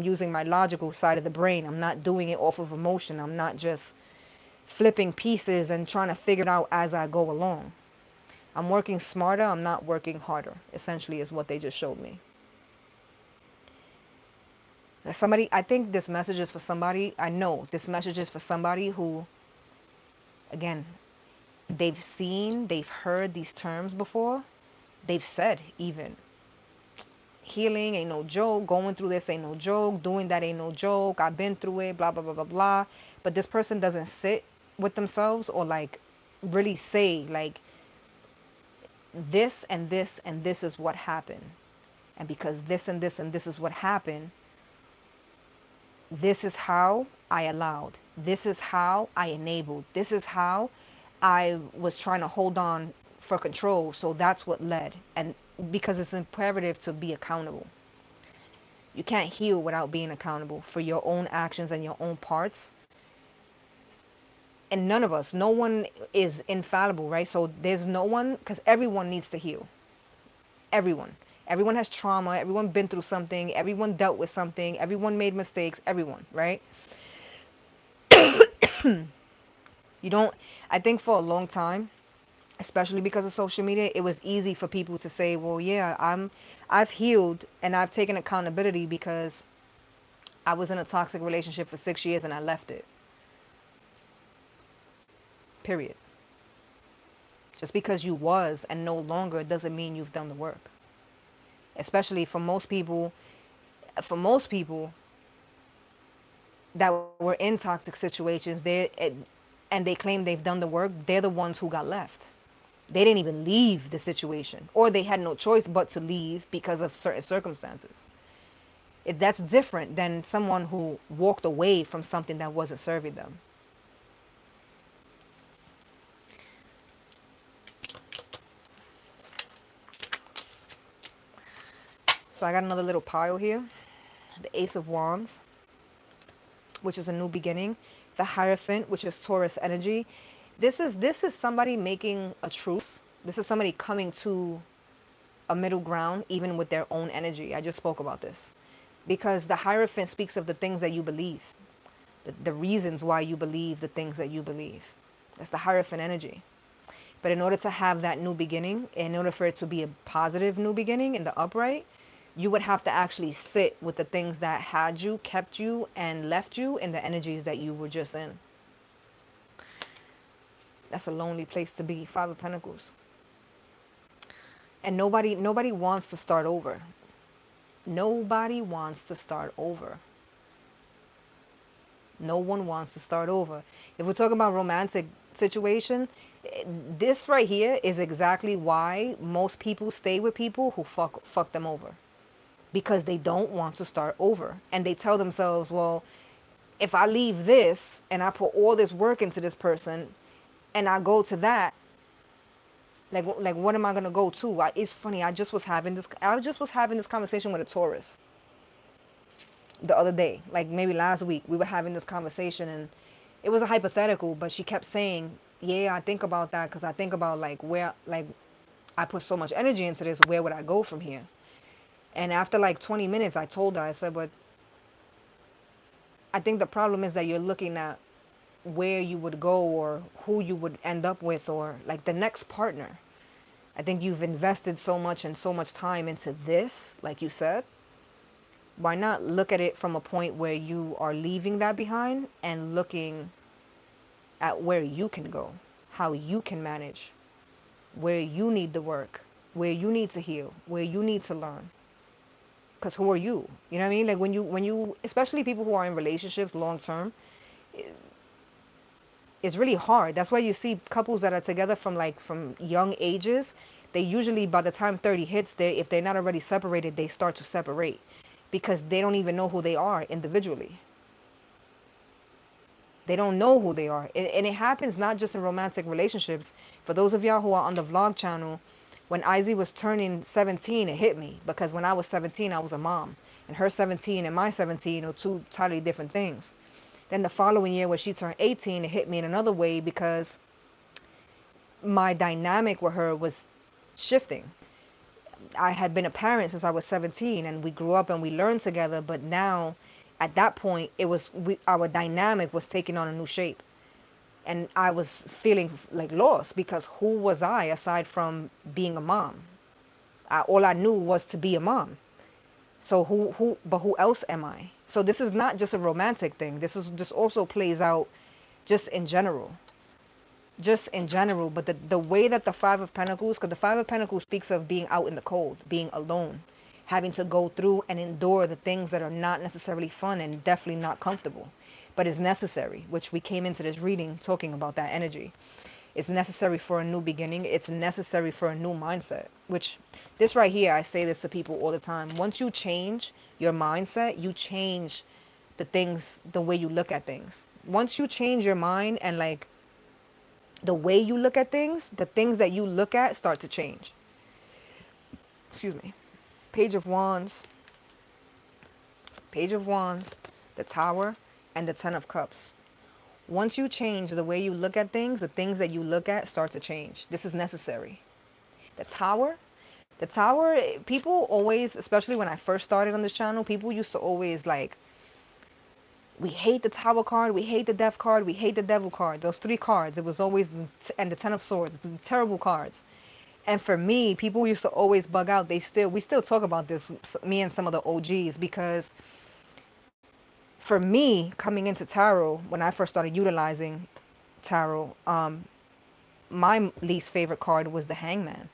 using my logical side of the brain. I'm not doing it off of emotion. I'm not just flipping pieces and trying to figure it out as I go along. I'm working smarter. I'm not working harder, essentially, is what they just showed me. Somebody, I think this message is for somebody. I know this message is for somebody who, again, they've heard these terms before. They've said even, healing ain't no joke, going through this ain't no joke, doing that ain't no joke, I've been through it, blah, blah, blah, blah, blah. But this person doesn't sit with themselves or like really say like this and this and this is what happened. And because this and this and this is what happened, this is how I allowed. This is how I enabled. This is how I was trying to hold on for control. So that's what led. And because it's imperative to be accountable. You can't heal without being accountable for your own actions and your own parts. And none of us, no one is infallible, right? So there's no one, because everyone needs to heal. Everyone. Everyone has trauma. Everyone been through something. Everyone dealt with something. Everyone made mistakes. Everyone, right? You don't, I think for a long time, especially because of social media, it was easy for people to say, well, yeah, I've healed and I've taken accountability because I was in a toxic relationship for 6 years and I left it. Period. Just because you was and no longer doesn't mean you've done the work. Especially for most people that were in toxic situations, and they claim they've done the work, they're the ones who got left. They didn't even leave the situation, or they had no choice but to leave because of certain circumstances. That's different than someone who walked away from something that wasn't serving them. So I got another little pile here. The Ace of Wands, which is a new beginning. The Hierophant, which is Taurus energy. This is somebody making a truce. This is somebody coming to a middle ground, even with their own energy. I just spoke about this. Because the Hierophant speaks of the things that you believe. The reasons why you believe the things that you believe. That's the Hierophant energy. But in order to have that new beginning, in order for it to be a positive new beginning in the upright, you would have to actually sit with the things that had you, kept you, and left you in the energies that you were just in. That's a lonely place to be. 5 of Pentacles. And nobody wants to start over. Nobody wants to start over. No one wants to start over. If we're talking about romantic situation, this right here is exactly why most people stay with people who fuck them over. Because they don't want to start over. And they tell themselves, well, if I leave this and I put all this work into this person and I go to that, like what am I gonna go to? It's funny. I just was having this conversation with a Taurus the other day, like maybe last week. We were having this conversation and it was a hypothetical, but she kept saying, yeah, I think about that because I think about like where, like, I put so much energy into this, where would I go from here? And after like 20 minutes, I told her, I said, but I think the problem is that you're looking at where you would go or who you would end up with or like the next partner. I think you've invested so much and so much time into this, like you said, Why not look at it from a point where you are leaving that behind and looking at where you can go, how you can manage, where you need the work, where you need to heal, where you need to learn. Because who are you? You know what I mean? Like when you, especially people who are in relationships long term, it's really hard. That's why you see couples that are together from young ages. They usually, by the time 30 hits, if they're not already separated, they start to separate because they don't even know who they are individually. They don't know who they are. And it happens not just in romantic relationships. For those of y'all who are on the vlog channel, when Izzy was turning 17, it hit me because when I was 17, I was a mom. And her 17 and my 17 are two totally different things. Then the following year, when she turned 18, it hit me in another way because my dynamic with her was shifting. I had been a parent since I was 17 and we grew up and we learned together, but now at that point our dynamic was taking on a new shape and I was feeling like lost because who was I aside from being a mom? All I knew was to be a mom. So who else am I? So this is not just a romantic thing. This also plays out just in general. Just in general, but the way that the Five of Pentacles, because the Five of Pentacles speaks of being out in the cold, being alone, having to go through and endure the things that are not necessarily fun and definitely not comfortable, but is necessary, which we came into this reading talking about that energy. It's necessary for a new beginning. It's necessary for a new mindset, which this right here, I say this to people all the time. Once you change your mindset, you change the things, the way you look at things. Once you change your mind and like the way you look at things, the things that you look at start to change. Excuse me. Page of Wands, Page of Wands, the Tower, and the Ten of Cups. Once you change the way you look at things, the things that you look at start to change. This is necessary. The Tower, people always, especially when I first started on this channel, people used to always like, we hate the Tower card, we hate the Death card, we hate the Devil card. Those three cards, it was always, and the Ten of Swords, the terrible cards. And for me, people used to always bug out. We still talk about this, me and some of the OGs, because for me, coming into tarot, when I first started utilizing tarot, my least favorite card was the Hangman.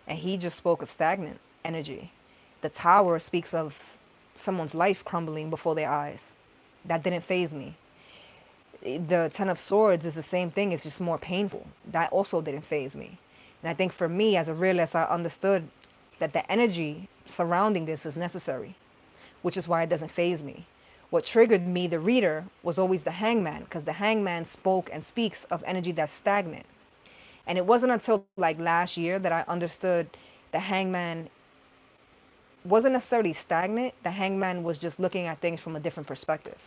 And he just spoke of stagnant energy. The Tower speaks of someone's life crumbling before their eyes. That didn't faze me. The Ten of Swords is the same thing. It's just more painful. That also didn't faze me. And I think for me, as a realist, I understood that the energy surrounding this is necessary, which is why it doesn't faze me. What triggered me, the reader, was always the Hangman, because the Hangman spoke and speaks of energy that's stagnant. And it wasn't until like last year that I understood the Hangman wasn't necessarily stagnant. The Hangman was just looking at things from a different perspective.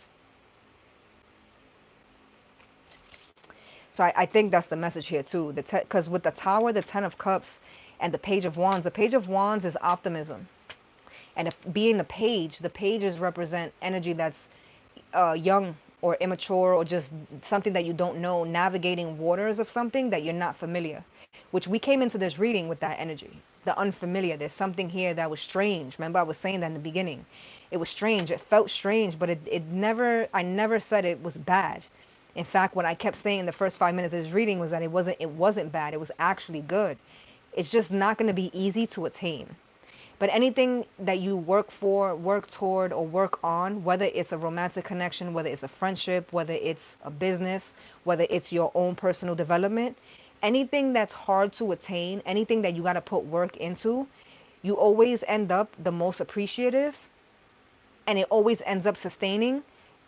So I think that's the message here too. Because with the Tower, the Ten of Cups, and the Page of Wands, the Page of Wands is optimism. And if being the pages represent energy that's young or immature or just something that you don't know, navigating waters of something that you're not familiar, which we came into this reading with that energy, the unfamiliar. There's something here that was strange. Remember, I was saying that in the beginning. It was strange. It felt strange, but I never said it was bad. In fact, what I kept saying in the first 5 minutes of this reading was that it wasn't bad. It was actually good. It's just not going to be easy to attain. But anything that you work for, work toward, or work on, whether it's a romantic connection, whether it's a friendship, whether it's a business, whether it's your own personal development, anything that's hard to attain, anything that you got to put work into, you always end up the most appreciative, and it always ends up sustaining,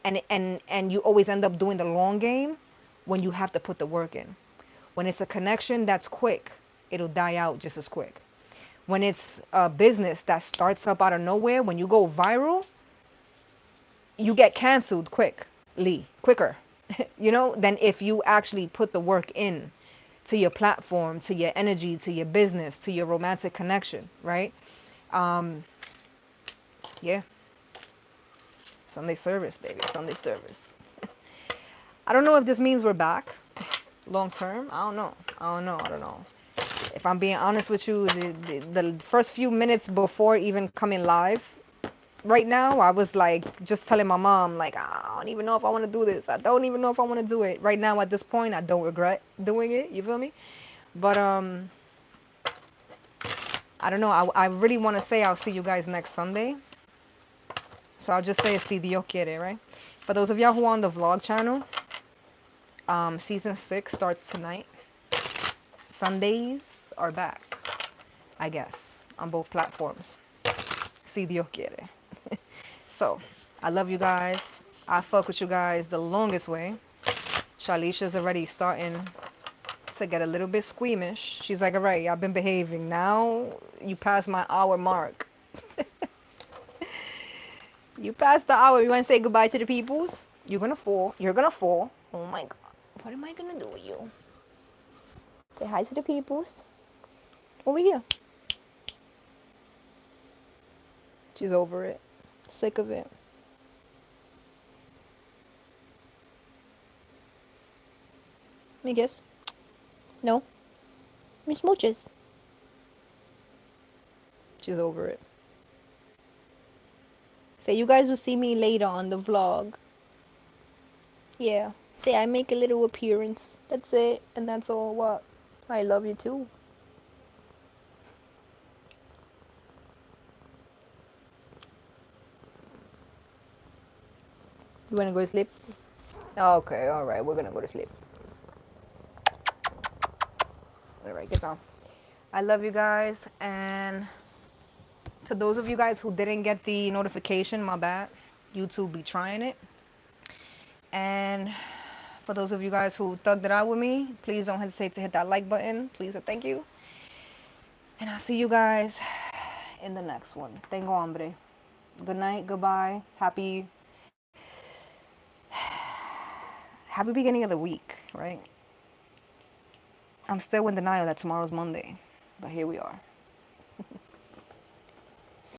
and you always end up doing the long game when you have to put the work in. When it's a connection that's quick, it'll die out just as quick. When it's a business that starts up out of nowhere, when you go viral, you get canceled quicker, than if you actually put the work in to your platform, to your energy, to your business, to your romantic connection, right? Yeah. Sunday service, baby. Sunday service. I don't know if this means we're back long term. I don't know. If I'm being honest with you, the first few minutes before even coming live right now, I was like just telling my mom, like, I don't even know if I want to do this. I don't even know if I want to do it. Right now, at this point, I don't regret doing it. You feel me? But I don't know. I really want to say I'll see you guys next Sunday. So I'll just say si Dios quiere, right? For those of y'all who are on the vlog channel, season 6 starts tonight. Sundays are back, I guess, on both platforms. Si Dios quiere. So, I love you guys. I fuck with you guys the longest way. Shalisha's already starting to get a little bit squeamish. She's like, all right, I've been behaving. Now you passed my hour mark. You passed the hour. You want to say goodbye to the peoples? You're going to fall. You're going to fall. Oh my God. What am I going to do with you? Say hi to the peoples. Over here. She's over it. Sick of it. Let me guess. No. Miss Smooches. She's over it. Say you guys will see me later on the vlog. Yeah. Say I make a little appearance. That's it. And that's all. What? I love you too. You wanna go to sleep? Okay, alright, we're gonna go to sleep. Alright, get down. I love you guys, and to those of you guys who didn't get the notification, my bad. YouTube be trying it. And for those of you guys who thugged it out with me, please don't hesitate to hit that like button. Please and thank you. And I'll see you guys in the next one. Tengo hambre. Good night, goodbye. Happy beginning of the week, right? I'm still in denial that tomorrow's Monday, but here we are.